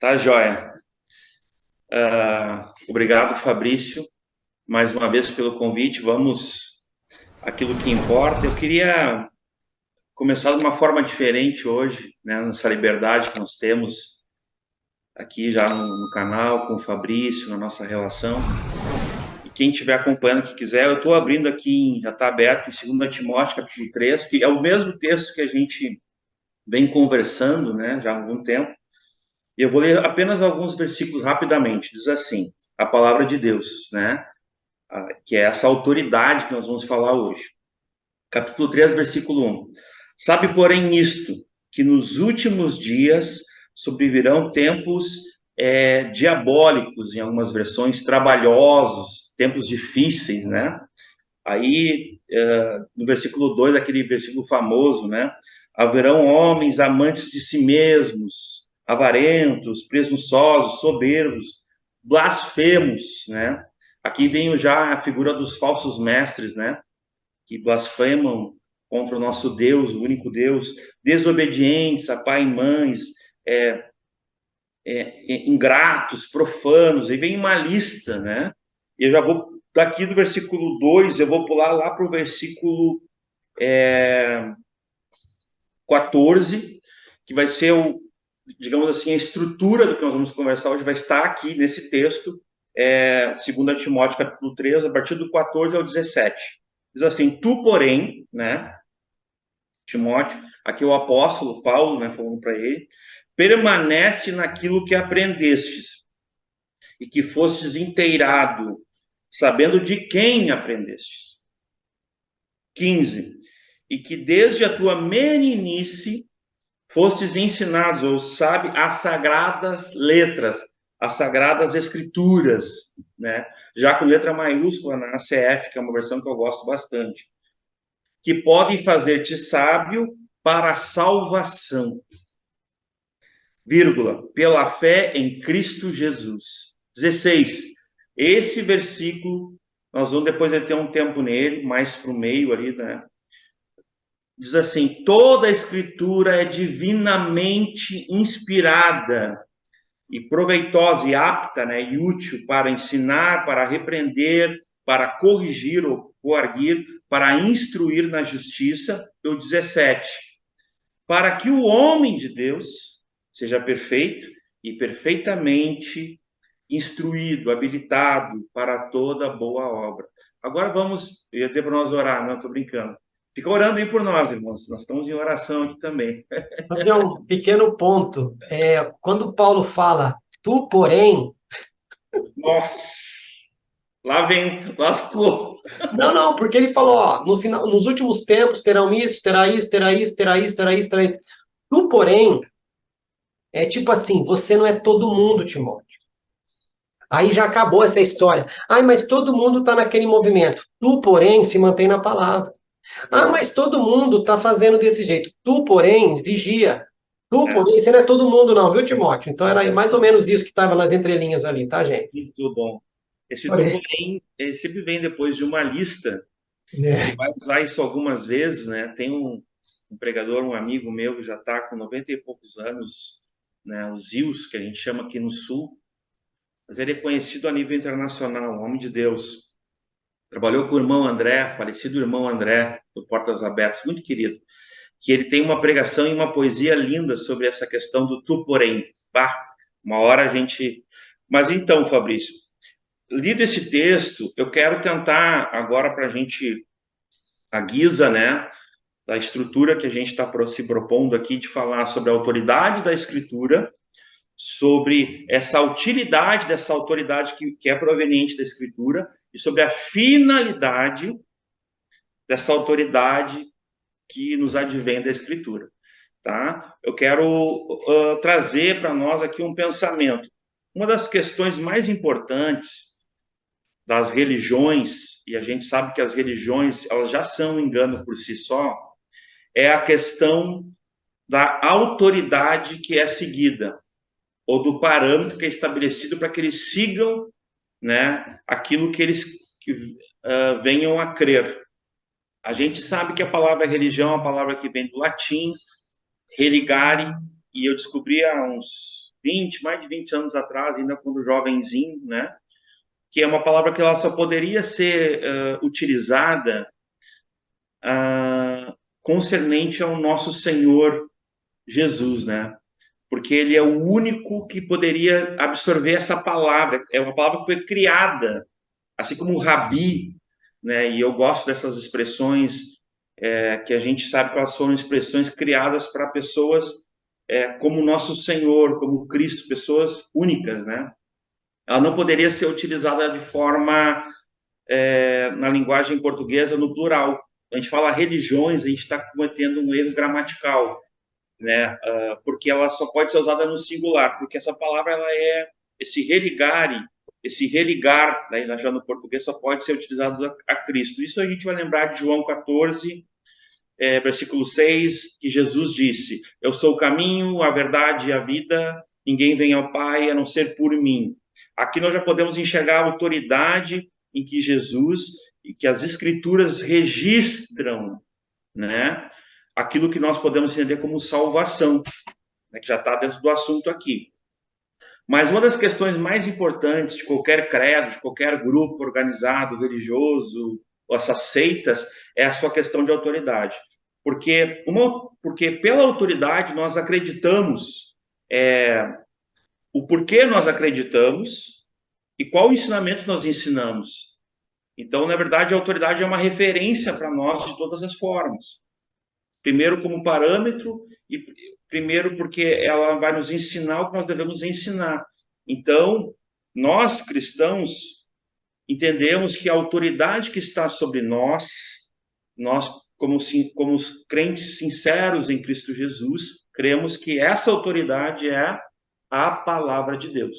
Tá, joia. Obrigado, Fabrício, mais uma vez pelo convite. Vamos àquilo que importa. Eu queria começar de uma forma diferente hoje, né, nessa liberdade que nós temos aqui já no canal, com o Fabrício, na nossa relação. E quem estiver acompanhando, que quiser, eu estou abrindo aqui, já está aberto em 2 Timóteo, capítulo 3, que é o mesmo texto que a gente vem conversando, né, já há algum tempo. E eu vou ler apenas alguns versículos rapidamente. Diz assim, a palavra de Deus, né? Que é essa autoridade que nós vamos falar hoje. Capítulo 3, versículo 1. Sabe, porém, isto, que nos últimos dias sobrevirão tempos diabólicos, em algumas versões, trabalhosos, tempos difíceis, né? Aí, no versículo 2, aquele versículo famoso, né? Haverão homens amantes de si mesmos, avarentos, presunçosos, soberbos, blasfemos, né? Aqui vem já a figura dos falsos mestres, né? Que blasfemam contra o nosso Deus, o único Deus, desobedientes a pai e mães, é, ingratos, profanos, e vem uma lista, né? E eu já vou, daqui do versículo 2, eu vou pular lá para o versículo 14, que vai ser digamos assim, a estrutura do que nós vamos conversar hoje vai estar aqui nesse texto, 2 Timóteo capítulo 3, a partir do 14 ao 17. Diz assim, tu, porém, né, Timóteo, aqui o apóstolo Paulo, né, falando para ele, permanece naquilo que aprendestes e que fostes inteirado, sabendo de quem aprendestes. 15. E que desde a tua meninice fostes ensinados, ou sabe, as sagradas letras, as sagradas escrituras, né? Já com letra maiúscula na CF, que é uma versão que eu gosto bastante, que podem fazer-te sábio para a salvação, vírgula, pela fé em Cristo Jesus. 16. Esse versículo, nós vamos depois ter um tempo nele, mais para o meio ali, né? Diz assim, toda a escritura é divinamente inspirada e proveitosa e apta, né, e útil para ensinar, para repreender, para corrigir ou coarguir, para instruir na justiça. O 17. Para que o homem de Deus seja perfeito e perfeitamente instruído, habilitado para toda boa obra. Agora vamos, eu ia dizer para nós orar, não, estou brincando. Fica orando aí por nós, irmãos. Nós estamos em oração aqui também. Fazer um pequeno ponto. Quando Paulo fala, tu, porém, Nossa, lá vem, lascou. não, não, porque ele falou, ó, no final, nos últimos tempos terão isso, terá isso, terá isso, terá isso, terá isso, terá isso. Tu, porém, é tipo assim, você não é todo mundo, Timóteo. Aí já acabou essa história. Ai, mas todo mundo está naquele movimento. Tu, porém, se mantém na palavra. Ah, Boa. mas todo mundo está fazendo desse jeito. Tu, porém, vigia. Tu, É, porém, você não é todo mundo, não, viu, Timóteo? Então era mais ou menos isso que estava nas entrelinhas ali, tá, gente? muito bom. Esse tu, Olha. porém, ele sempre vem depois de uma lista. Ele É. vai usar isso algumas vezes, né? Tem um pregador, um amigo meu, que já está com 90 e poucos anos, né? O Zils, que a gente chama aqui no Sul, mas ele é conhecido a nível internacional, um homem de Deus. Trabalhou com o irmão André, falecido irmão André, do Portas Abertas, muito querido, que ele tem uma pregação e uma poesia linda sobre essa questão do tu, porém. Bah, uma hora a gente... Mas então, Fabrício, lido esse texto, eu quero tentar agora para a gente, a guisa, né, da estrutura que a gente está se propondo aqui de falar sobre a autoridade da Escritura, sobre essa utilidade dessa autoridade que é proveniente da Escritura e sobre a finalidade dessa autoridade que nos advém da Escritura, tá? Eu quero trazer para nós aqui um pensamento. Uma das questões mais importantes das religiões, e a gente sabe que as religiões elas já são um engano por si só, é a questão da autoridade que é seguida, ou do parâmetro que é estabelecido para que eles sigam, né, aquilo que eles venham a crer. A gente sabe que a palavra religião é uma palavra que vem do latim, religare, e eu descobri há uns mais de 20 anos atrás, ainda quando jovenzinho, né? Que é uma palavra que ela só poderia ser utilizada concernente ao nosso Senhor Jesus, né? Porque ele é o único que poderia absorver essa palavra. É uma palavra que foi criada, assim como o rabi, né? E eu gosto dessas expressões que a gente sabe que elas foram expressões criadas para pessoas como nosso Senhor, como Cristo, pessoas únicas, né? Ela não poderia ser utilizada de forma, na linguagem portuguesa, no plural. A gente fala religiões, a gente está cometendo um erro gramatical, né? Porque ela só pode ser usada no singular, porque essa palavra ela é esse religar, né, já no português só pode ser utilizado a Cristo. Isso a gente vai lembrar de João 14, versículo 6, que Jesus disse: eu sou o caminho, a verdade e a vida, ninguém vem ao Pai a não ser por mim. Aqui nós já podemos enxergar a autoridade em que Jesus e que as escrituras registram, né, aquilo que nós podemos entender como salvação, né, que já está dentro do assunto aqui. Mas uma das questões mais importantes de qualquer credo, de qualquer grupo organizado, religioso, ou essas seitas, é a sua questão de autoridade. Porque pela autoridade nós acreditamos o porquê nós acreditamos e qual ensinamento nós ensinamos. Então, na verdade, a autoridade é uma referência para nós de todas as formas. Primeiro, como parâmetro, e primeiro, porque ela vai nos ensinar o que nós devemos ensinar. Então, nós cristãos entendemos que a autoridade que está sobre nós como crentes sinceros em Cristo Jesus, cremos que essa autoridade é a palavra de Deus.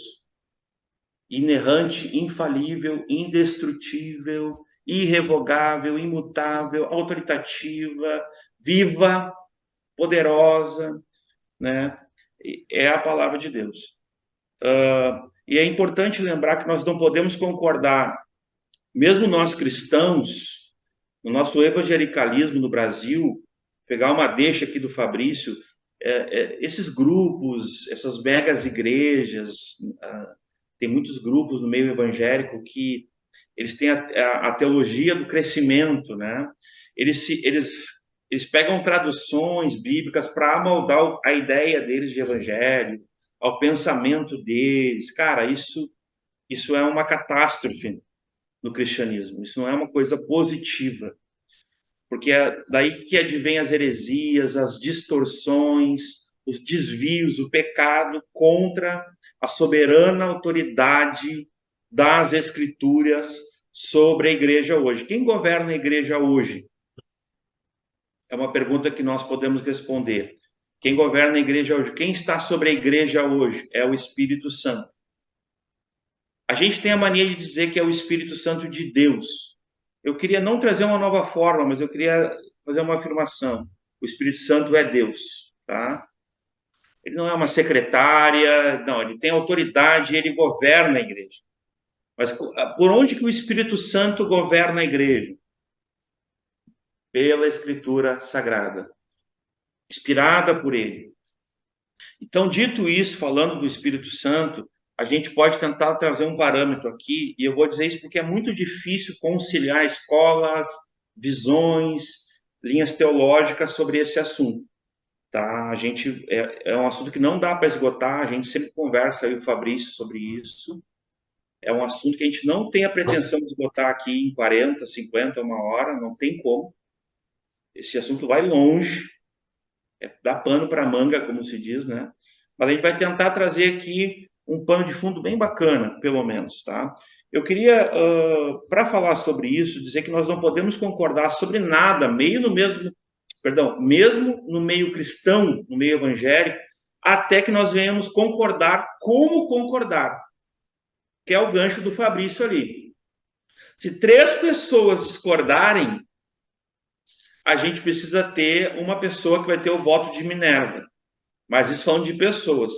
Inerrante, infalível, indestrutível, irrevogável, imutável, autoritativa, viva, poderosa, né? É a palavra de Deus. E é importante lembrar que nós não podemos concordar, mesmo nós cristãos, no nosso evangelicalismo no Brasil, pegar uma deixa aqui do Fabrício, esses grupos, essas megas igrejas, tem muitos grupos no meio evangélico que eles têm a teologia do crescimento, né? Eles pegam traduções bíblicas para amoldar a ideia deles de evangelho, ao pensamento deles. Cara, isso é uma catástrofe no cristianismo. Isso não é uma coisa positiva, porque é daí que advém as heresias, as distorções, os desvios, o pecado contra a soberana autoridade das Escrituras sobre a igreja hoje. Quem governa a igreja hoje? É uma pergunta que nós podemos responder. Quem governa a igreja hoje? Quem está sobre a igreja hoje? É o Espírito Santo. A gente tem a mania de dizer que é o Espírito Santo de Deus. Eu queria não trazer uma nova forma, mas eu queria fazer uma afirmação. O Espírito Santo é Deus, tá? Ele não é uma secretária, não, ele tem autoridade, ele governa a igreja. Mas por onde que o Espírito Santo governa a igreja? Pela Escritura Sagrada, inspirada por ele. Então, dito isso, falando do Espírito Santo, a gente pode tentar trazer um parâmetro aqui, e eu vou dizer isso porque é muito difícil conciliar escolas, visões, linhas teológicas sobre esse assunto. Tá? A gente é um assunto que não dá para esgotar, a gente sempre conversa aí o Fabrício sobre isso. É um assunto que a gente não tem a pretensão de esgotar aqui em 40, 50, uma hora, não tem como. Esse assunto vai longe, dá pano para manga, como se diz, né? Mas a gente vai tentar trazer aqui um pano de fundo bem bacana, pelo menos, tá? Eu queria, para falar sobre isso, dizer que nós não podemos concordar sobre nada, mesmo no meio cristão, no meio evangélico, até que nós venhamos concordar como concordar, que é o gancho do Fabrício ali. Se 3 pessoas discordarem, a gente precisa ter uma pessoa que vai ter o voto de Minerva. Mas isso falando de pessoas.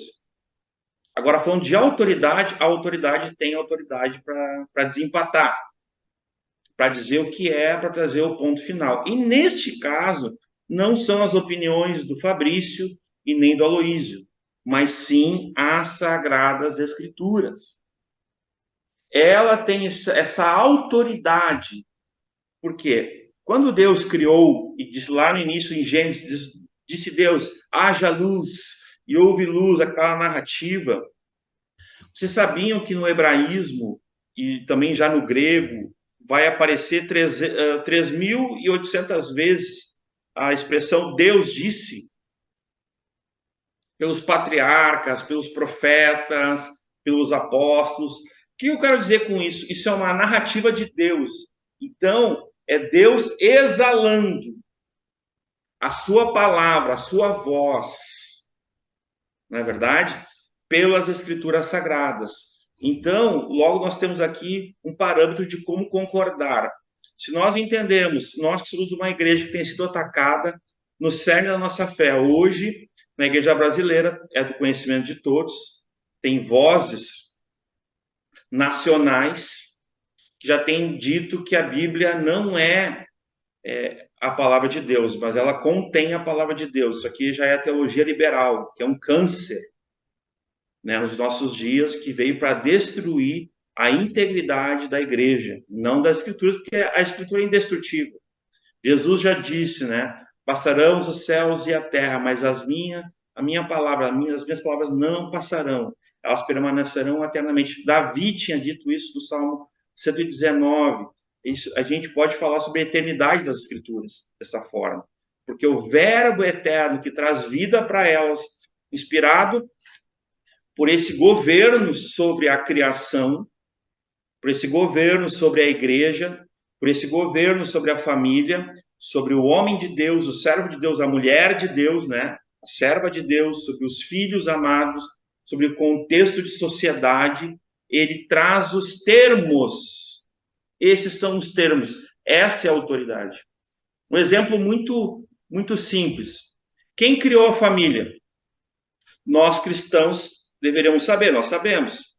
Agora, falando de autoridade, a autoridade tem autoridade para desempatar, para dizer o que é, para trazer o ponto final. E neste caso, não são as opiniões do Fabrício, e nem do Aloísio, mas sim as Sagradas Escrituras. Ela tem essa autoridade, porque quando Deus criou, e disse lá no início em Gênesis, disse Deus, haja luz, e houve luz, aquela narrativa. Vocês sabiam que no hebraísmo, e também já no grego, vai aparecer 3.800 vezes a expressão Deus disse? Pelos patriarcas, pelos profetas, pelos apóstolos. O que eu quero dizer com isso? Isso é uma narrativa de Deus. Então, é Deus exalando a sua palavra, a sua voz, não é verdade? Pelas escrituras sagradas. Então, logo nós temos aqui um parâmetro de como concordar. Se nós entendemos, nós que somos uma igreja que tem sido atacada no cerne da nossa fé, hoje, na igreja brasileira, é do conhecimento de todos, tem vozes nacionais que já têm dito que a Bíblia não é a palavra de Deus, mas ela contém a palavra de Deus. Isso aqui já é a teologia liberal, que é um câncer, né, nos nossos dias, que veio para destruir a integridade da igreja, não das escrituras, porque a escritura é indestrutível. Jesus já disse, né, passarão os céus e a terra, mas a minha palavra, as minhas palavras não passarão, elas permanecerão eternamente. Davi tinha dito isso no Salmo 119. Isso, a gente pode falar sobre a eternidade das escrituras dessa forma, porque o verbo eterno que traz vida para elas, inspirado por esse governo sobre a criação, por esse governo sobre a igreja, por esse governo sobre a família, sobre o homem de Deus, o servo de Deus, a mulher de Deus, né? A serva de Deus, sobre os filhos amados, sobre o contexto de sociedade. Ele traz os termos. Esses são os termos. Essa é a autoridade. Um exemplo muito simples. Quem criou a família? Nós cristãos deveríamos saber, nós sabemos.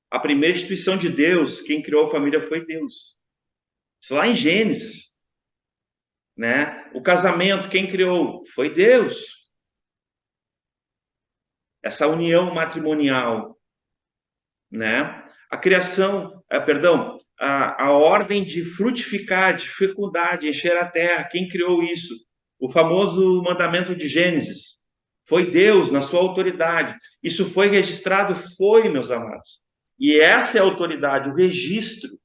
A primeira instituição de Deus, quem criou a família foi Deus. Isso lá em Gênesis, né? O casamento, quem criou? Foi Deus. Essa união matrimonial, né? A criação, a ordem de frutificar, de fecundar, de encher a terra, quem criou isso? O famoso mandamento de Gênesis. Foi Deus, na sua autoridade. Isso foi registrado? Foi, meus amados. E essa é a autoridade, o registro,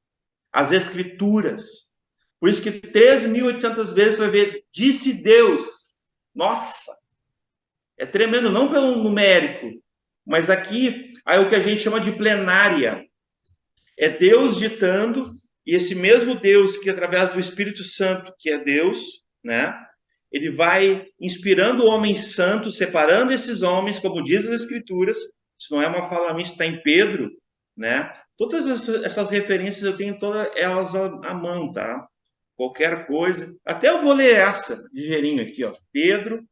as escrituras. Por isso que 3.800 vezes vai ver, disse Deus. Nossa! É tremendo, não pelo numérico, mas aqui é o que a gente chama de plenária. É Deus ditando, e esse mesmo Deus que através do Espírito Santo, que é Deus, né? Ele vai inspirando homens santos, separando esses homens, como diz as Escrituras. Isso não é uma fala minha, está em Pedro, né? Todas essas referências eu tenho todas elas à mão, tá? Qualquer coisa. Até eu vou ler essa ligeirinho aqui, ó. Pedro,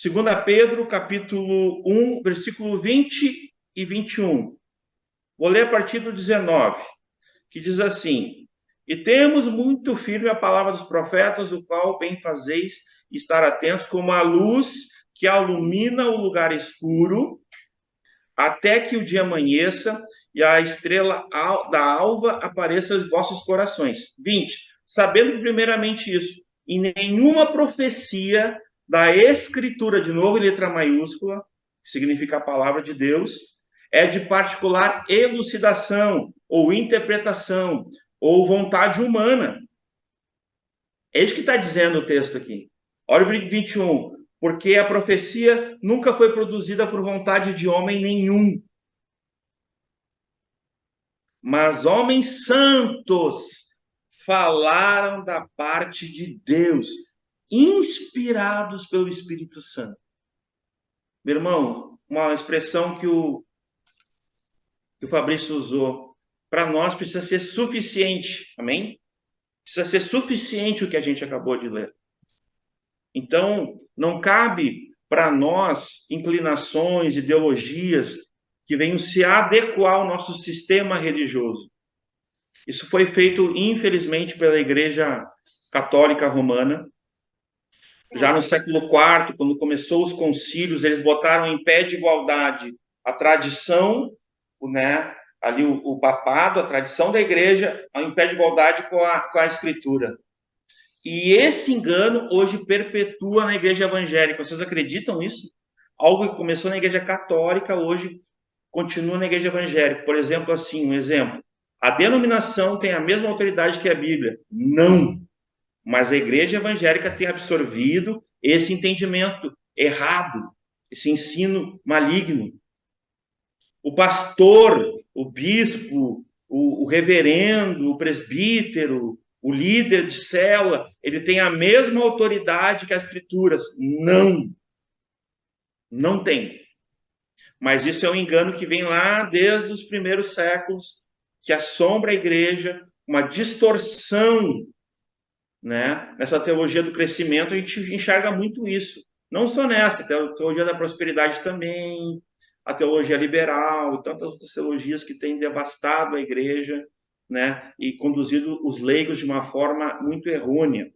2 Pedro, capítulo 1, versículo 20 e 21. Vou ler a partir do 19, que diz assim: E temos muito firme a palavra dos profetas, o qual bem fazeis estar atentos, como a luz que ilumina o lugar escuro, até que o dia amanheça e a estrela da alva apareça em vossos corações. 20. Sabendo primeiramente isso, em nenhuma profecia da Escritura, de novo em letra maiúscula, que significa a palavra de Deus, é de particular elucidação, ou interpretação, ou vontade humana. É isso que está dizendo o texto aqui. Olha o versículo 21. Porque a profecia nunca foi produzida por vontade de homem nenhum, mas homens santos falaram da parte de Deus, inspirados pelo Espírito Santo. Meu irmão, uma expressão que o Fabrício usou, para nós precisa ser suficiente, amém? Precisa ser suficiente o que a gente acabou de ler. Então, não cabe para nós inclinações, ideologias que venham se adequar ao nosso sistema religioso. Isso foi feito, infelizmente, pela Igreja Católica Romana, Já no século IV, quando começou os concílios, eles botaram em pé de igualdade a tradição, né, ali o papado, a tradição da igreja, em pé de igualdade com a escritura. E esse engano hoje perpetua na igreja evangélica. Vocês acreditam nisso? Algo que começou na igreja católica, hoje continua na igreja evangélica. Por exemplo, assim, um exemplo. A denominação tem a mesma autoridade que a Bíblia? Não. Mas a igreja evangélica tem absorvido esse entendimento errado, esse ensino maligno. O pastor, o bispo, o reverendo, o presbítero, o líder de célula, ele tem a mesma autoridade que as escrituras. Não. Não tem. Mas isso é um engano que vem lá desde os primeiros séculos, que assombra a igreja, uma distorção, né? Nessa teologia do crescimento, a gente enxerga muito isso. Não só nessa, a teologia da prosperidade também, a teologia liberal, e tantas outras teologias que têm devastado a igreja, né? E conduzido os leigos de uma forma muito errônea.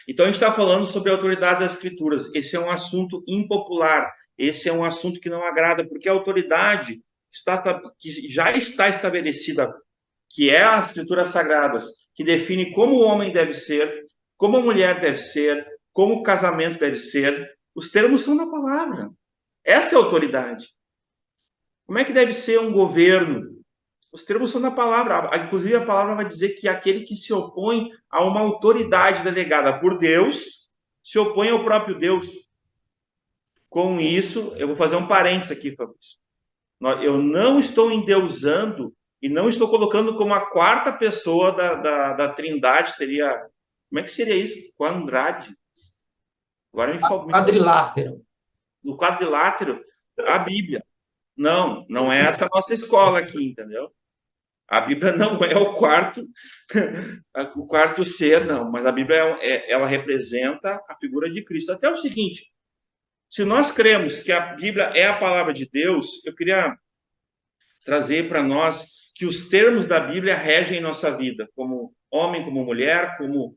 Então, a gente está falando sobre a autoridade das escrituras. Esse é um assunto impopular, esse é um assunto que não agrada, porque a autoridade que já está estabelecida, que é as escrituras sagradas, que define como o homem deve ser, como a mulher deve ser, como o casamento deve ser, os termos são na palavra. Essa é a autoridade. Como é que deve ser um governo? Os termos são na palavra. Inclusive, a palavra vai dizer que aquele que se opõe a uma autoridade delegada por Deus se opõe ao próprio Deus. Com isso, eu vou fazer um parênteses aqui, Fabrício. Eu não estou endeusando e não estou colocando como a quarta pessoa da Trindade, seria... Como é que seria isso? Quadrade. Agora me falta... Quadrilátero. No quadrilátero, a Bíblia. Não, não é essa nossa escola aqui, entendeu? A Bíblia não é o quarto ser, não, mas a Bíblia ela representa a figura de Cristo. Até o seguinte, se nós cremos que a Bíblia é a palavra de Deus, eu queria trazer para nós que os termos da Bíblia regem nossa vida, como homem, como mulher, como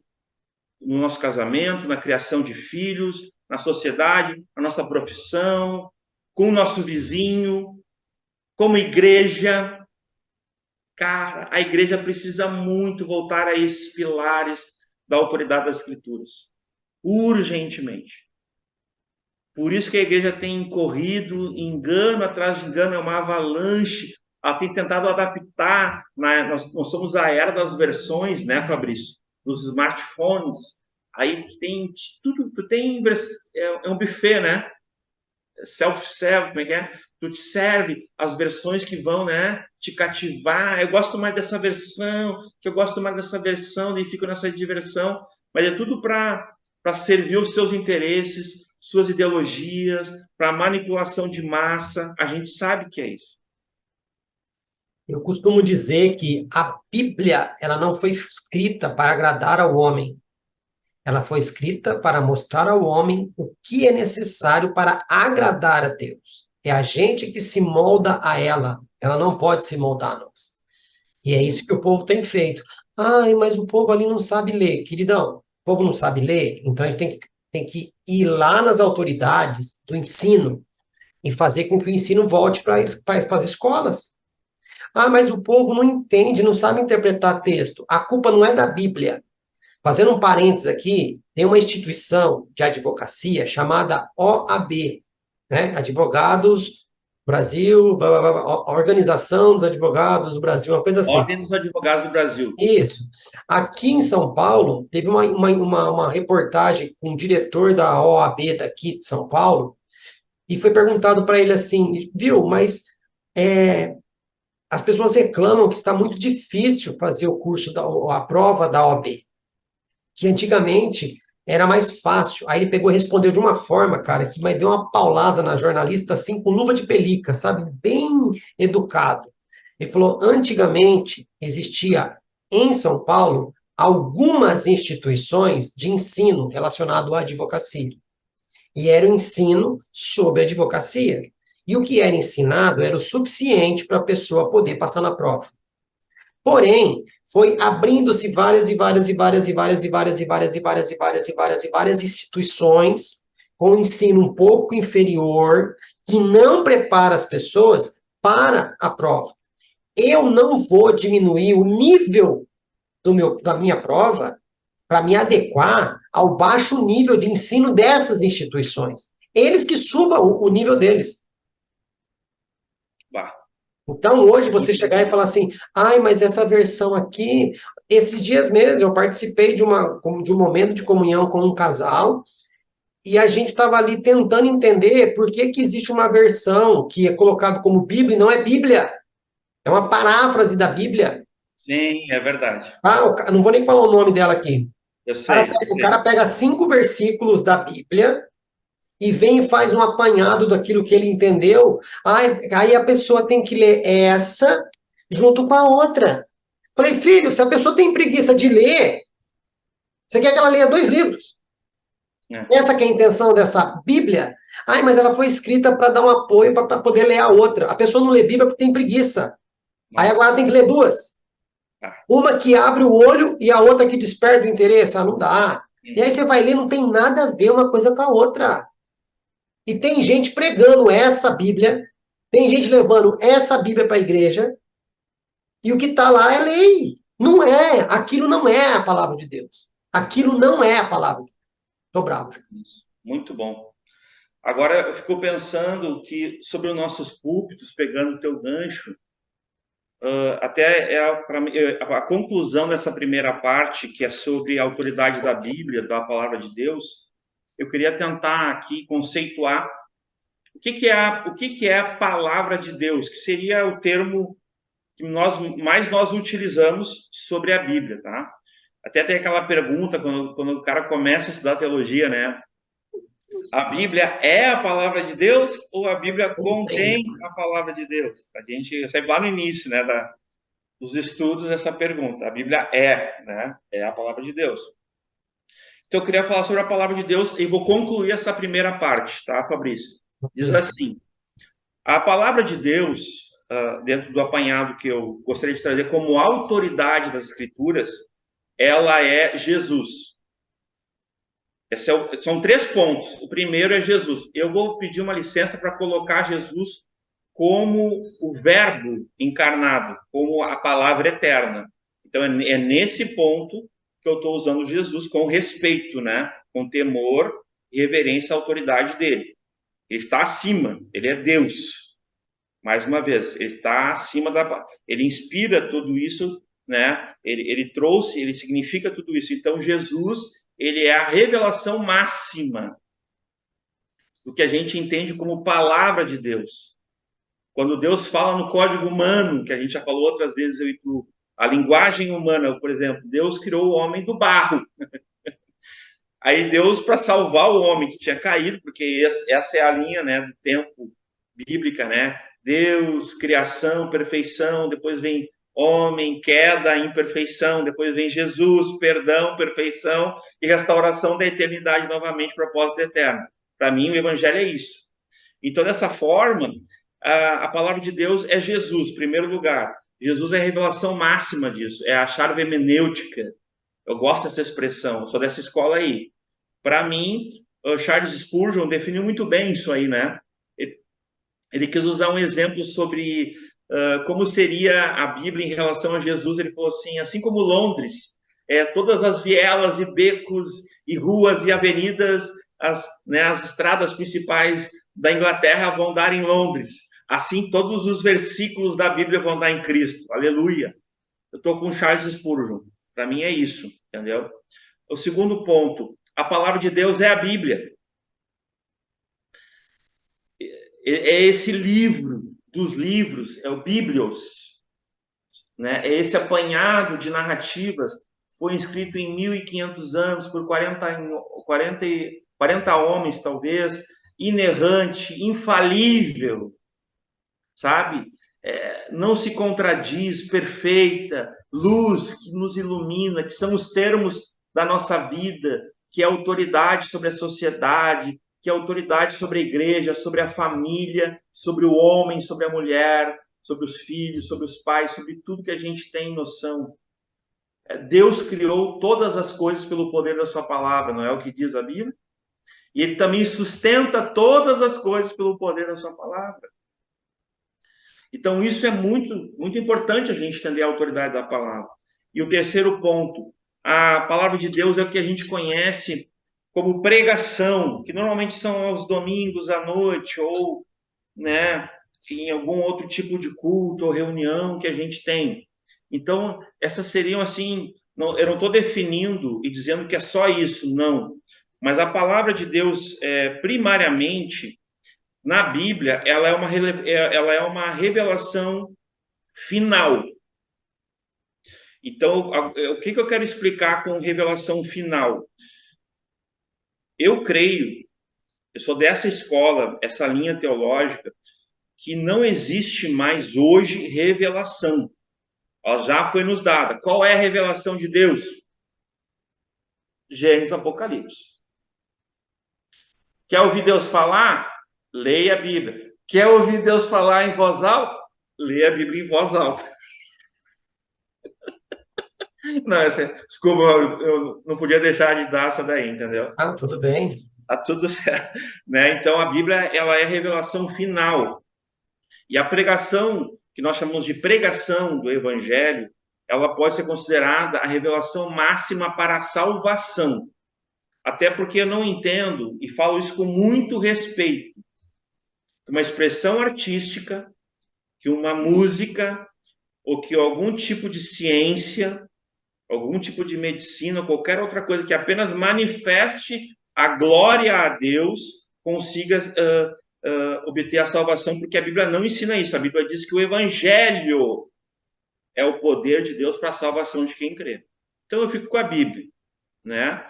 no nosso casamento, na criação de filhos, na sociedade, na nossa profissão, com o nosso vizinho, como igreja. Cara, a igreja precisa muito voltar a esses pilares da autoridade das escrituras, urgentemente. Por isso que a igreja tem corrido engano atrás de engano, é uma avalanche. Ela tem tentado adaptar, né? Nós somos a era das versões, né, Fabrício? Dos smartphones. Aí tem tudo, é um buffet, né? Self-serve, como é que é? Tu te serve as versões que vão, né, te cativar. Eu gosto mais dessa versão, que eu gosto mais dessa versão, e fico nessa diversão. Mas é tudo para servir os seus interesses, suas ideologias, para manipulação de massa. A gente sabe que é isso. Eu costumo dizer que a Bíblia, ela não foi escrita para agradar ao homem. Ela foi escrita para mostrar ao homem o que é necessário para agradar a Deus. É a gente que se molda a ela. Ela não pode se moldar a nós. E é isso que o povo tem feito. Ai, mas o povo ali não sabe ler. Queridão, o povo não sabe ler? Então a gente tem que ir lá nas autoridades do ensino e fazer com que o ensino volte para as escolas. Ah, mas o povo não entende, não sabe interpretar texto. A culpa não é da Bíblia. Fazendo um parênteses aqui, tem uma instituição de advocacia chamada OAB, né? Advogados Brasil, blá, blá, blá, Organização dos Advogados do Brasil, uma coisa assim. Ordem dos Advogados do Brasil. Isso. Aqui em São Paulo, teve uma reportagem com o diretor da OAB daqui de São Paulo, e foi perguntado para ele assim, viu, mas as pessoas reclamam que está muito difícil fazer o curso, a prova da OAB, que antigamente era mais fácil. Aí ele pegou e respondeu de uma forma, cara, que deu uma paulada na jornalista, assim, com luva de pelica, sabe? Bem educado. Ele falou, antigamente existia em São Paulo algumas instituições de ensino relacionado à advocacia. E era o ensino sobre advocacia. E o que era ensinado era o suficiente para a pessoa poder passar na prova. Porém, foi abrindo-se várias e várias e várias e várias e várias e várias e várias e várias e várias e várias instituições com ensino um pouco inferior que não prepara as pessoas para a prova. Eu não vou diminuir o nível da minha prova para me adequar ao baixo nível de ensino dessas instituições. Eles que subam o nível deles. Bah, Então, hoje, você muito chegar e falar assim, ai, mas essa versão aqui, esses dias mesmo, eu participei de um momento de comunhão com um casal, e a gente estava ali tentando entender por que que existe uma versão que é colocada como Bíblia e não é Bíblia. É uma paráfrase da Bíblia. sim, é verdade. Não vou nem falar o nome dela aqui. Eu sei, eu O sei. cara pega 5 versículos da Bíblia e vem e faz um apanhado daquilo que ele entendeu. Aí a pessoa tem que ler essa junto com a outra. Falei, filho, se a pessoa tem preguiça de ler, você quer que ela leia 2 livros. É. Essa que é a intenção dessa Bíblia. Ai, mas ela foi escrita para dar um apoio para poder ler a outra. A pessoa não lê Bíblia porque tem preguiça. Aí agora Nossa. tem que ler 2. Ah, Uma que abre o olho e a outra que desperta o interesse. Ah, não dá. E aí hum. você vai ler, não tem nada a ver uma coisa com a outra. E tem gente pregando essa Bíblia, tem gente levando essa Bíblia para a igreja, e o que está lá é lei. Não é, aquilo não é a palavra de Deus. Aquilo não é a palavra de Deus. Estou bravo. Isso. Muito bom. Agora, eu fico pensando que sobre os nossos púlpitos, pegando o teu gancho, até a conclusão dessa primeira parte, que é sobre a autoridade da Bíblia, da palavra de Deus, eu queria tentar aqui conceituar o que é a palavra de Deus, que seria o termo que nós utilizamos sobre a Bíblia, tá? Até tem aquela pergunta, quando o cara começa a estudar teologia, né? A Bíblia é a palavra de Deus ou a Bíblia contém a palavra de Deus? A gente sempre lá no início, né, dos estudos essa pergunta. A Bíblia é, né? É a palavra de Deus. Então eu queria falar sobre a palavra de Deus e vou concluir essa primeira parte, tá, Fabrício? Diz assim: a palavra de Deus, dentro do apanhado que eu gostaria de trazer como autoridade das Escrituras, ela é Jesus. São 3 pontos. O primeiro é Jesus. Eu vou pedir uma licença para colocar Jesus como o Verbo encarnado, como a palavra eterna. Então, é nesse ponto que eu estou usando Jesus com respeito, né? Com temor e reverência à autoridade dele. Ele está acima, ele é Deus. Mais uma vez, ele está acima da... Ele inspira tudo isso, né? Ele trouxe, ele significa tudo isso. Então, Jesus, ele é a revelação máxima do que a gente entende como palavra de Deus. Quando Deus fala no código humano, que a gente já falou outras vezes, eu e tu, a linguagem humana, por exemplo, Deus criou o homem do barro. Aí Deus, para salvar o homem que tinha caído, porque essa é a linha, né, do tempo bíblica, né? Deus, criação, perfeição, depois vem homem, queda, imperfeição, depois vem Jesus, perdão, perfeição e restauração da eternidade novamente, propósito eterno. Para mim, o evangelho é isso. Então, dessa forma, a palavra de Deus é Jesus, em primeiro lugar. Jesus é a revelação máxima disso, é a chave hermenêutica. Eu gosto dessa expressão, eu sou dessa escola aí. Para mim, Charles Spurgeon definiu muito bem isso aí, né? Ele quis usar um exemplo sobre como seria a Bíblia em relação a Jesus. Ele falou assim como Londres, todas as vielas e becos e ruas e avenidas, as estradas principais da Inglaterra vão dar em Londres. Assim, todos os versículos da Bíblia vão dar em Cristo. Aleluia. Eu estou com Charles Spurgeon. Para mim é isso, entendeu? O segundo ponto, a palavra de Deus é a Bíblia. É esse livro dos livros, é o Bíblios, né? É esse apanhado de narrativas, foi escrito em 1500 anos por 40 homens, talvez, inerrante, infalível, sabe? Não se contradiz, perfeita, luz que nos ilumina, que são os termos da nossa vida, que é autoridade sobre a sociedade, que é autoridade sobre a igreja, sobre a família, sobre o homem, sobre a mulher, sobre os filhos, sobre os pais, sobre tudo que a gente tem noção. Deus criou todas as coisas pelo poder da sua palavra, não é o que diz a Bíblia? E ele também sustenta todas as coisas pelo poder da sua palavra. Então, isso é muito, muito importante a gente entender a autoridade da palavra. E o terceiro ponto, a palavra de Deus é o que a gente conhece como pregação, que normalmente são aos domingos à noite, ou, né, em algum outro tipo de culto ou reunião que a gente tem. Então, essas seriam assim, eu não estou definindo e dizendo que é só isso, não. Mas a palavra de Deus, primariamente, na Bíblia, ela é uma revelação final. Então, o que eu quero explicar com revelação final? Eu creio, eu sou dessa escola, essa linha teológica, que não existe mais hoje revelação. Ela já foi nos dada. Qual é a revelação de Deus? Gênesis, Apocalipse. Quer ouvir Deus falar? Leia a Bíblia. Quer ouvir Deus falar em voz alta? Leia a Bíblia em voz alta. Não, desculpa, eu não podia deixar de dar essa daí, entendeu? Ah, tudo bem. Tá tudo certo, né? Então, a Bíblia, ela é a revelação final. E a pregação, que nós chamamos de pregação do Evangelho, ela pode ser considerada a revelação máxima para a salvação. Até porque eu não entendo, e falo isso com muito respeito, que uma expressão artística, que uma música, ou que algum tipo de ciência, algum tipo de medicina, qualquer outra coisa que apenas manifeste a glória a Deus, consiga obter a salvação, porque a Bíblia não ensina isso. A Bíblia diz que o Evangelho é o poder de Deus para a salvação de quem crê. Então eu fico com a Bíblia, né?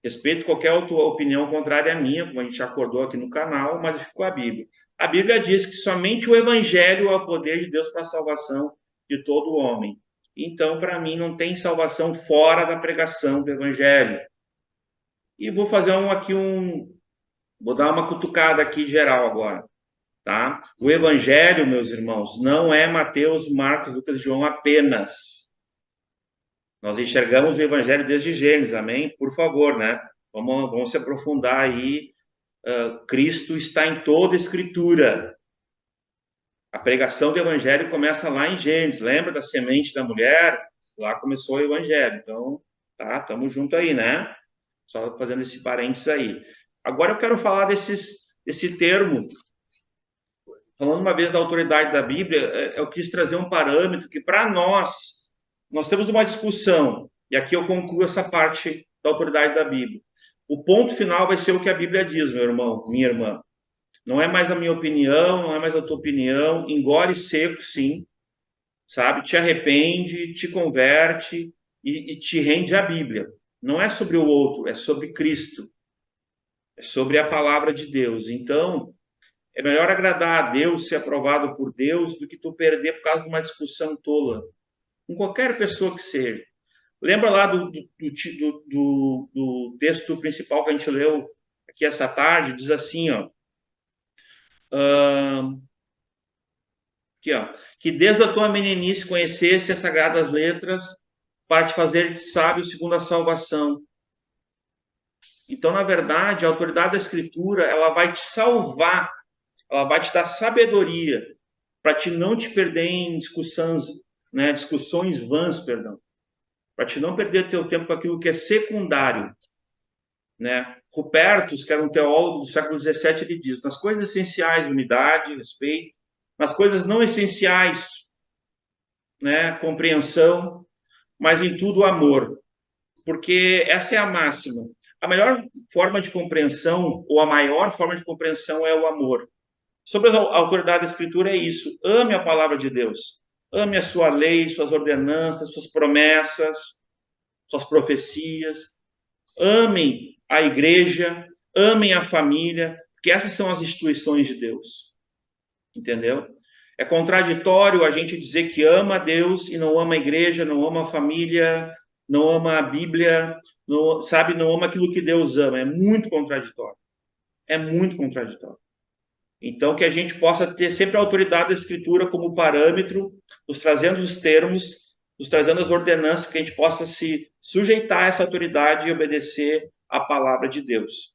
Respeito qualquer outra opinião contrária à minha, como a gente acordou aqui no canal, mas eu fico com a Bíblia. A Bíblia diz que somente o Evangelho é o poder de Deus para a salvação de todo homem. Então, para mim, não tem salvação fora da pregação do Evangelho. E vou fazer vou dar uma cutucada aqui geral agora, tá? O Evangelho, meus irmãos, não é Mateus, Marcos, Lucas e João apenas. Nós enxergamos o Evangelho desde Gênesis, amém? Por favor, né? Vamos se aprofundar aí. Cristo está em toda a Escritura. A pregação do Evangelho começa lá em Gênesis. Lembra da semente da mulher? Lá começou o Evangelho. Então, tá, estamos juntos aí, né? Só fazendo esse parênteses aí. Agora eu quero falar desse termo. Falando uma vez da autoridade da Bíblia, eu quis trazer um parâmetro que, para nós temos uma discussão, e aqui eu concluo essa parte da autoridade da Bíblia. O ponto final vai ser o que a Bíblia diz, meu irmão, minha irmã. Não é mais a minha opinião, não é mais a tua opinião. Engole seco, sim, sabe? Te arrepende, te converte e te rende à Bíblia. Não é sobre o outro, é sobre Cristo. É sobre a palavra de Deus. Então, é melhor agradar a Deus, ser aprovado por Deus, do que tu perder por causa de uma discussão tola. Com qualquer pessoa que seja. Lembra lá do texto principal que a gente leu aqui essa tarde? Diz assim, ó. Aqui, ó. Que desde a tua meninice conhecesse as sagradas letras para te fazer sábio segundo a salvação. Então, na verdade, a autoridade da Escritura, ela vai te salvar, ela vai te dar sabedoria para não te perder em discussões vãs, perdão. Para te não perder teu tempo com aquilo que é secundário, né? Rupertus, que era um teólogo do século XVII, ele diz: nas coisas essenciais, unidade, respeito; nas coisas não essenciais, né, compreensão; mas em tudo amor. Porque essa é a máxima. A melhor forma de compreensão, ou a maior forma de compreensão, é o amor. Sobre a autoridade da Escritura é isso: ame a palavra de Deus, ame a sua lei, suas ordenanças, suas promessas, suas profecias, amem a igreja, amem a família, porque essas são as instituições de Deus, entendeu? É contraditório a gente dizer que ama a Deus e não ama a igreja, não ama a família, não ama a Bíblia, não, sabe, não ama aquilo que Deus ama. É muito contraditório. É muito contraditório. Então, que a gente possa ter sempre a autoridade da Escritura como parâmetro, nos trazendo os termos, nos trazendo as ordenanças que a gente possa se sujeitar a essa autoridade e obedecer a palavra de Deus.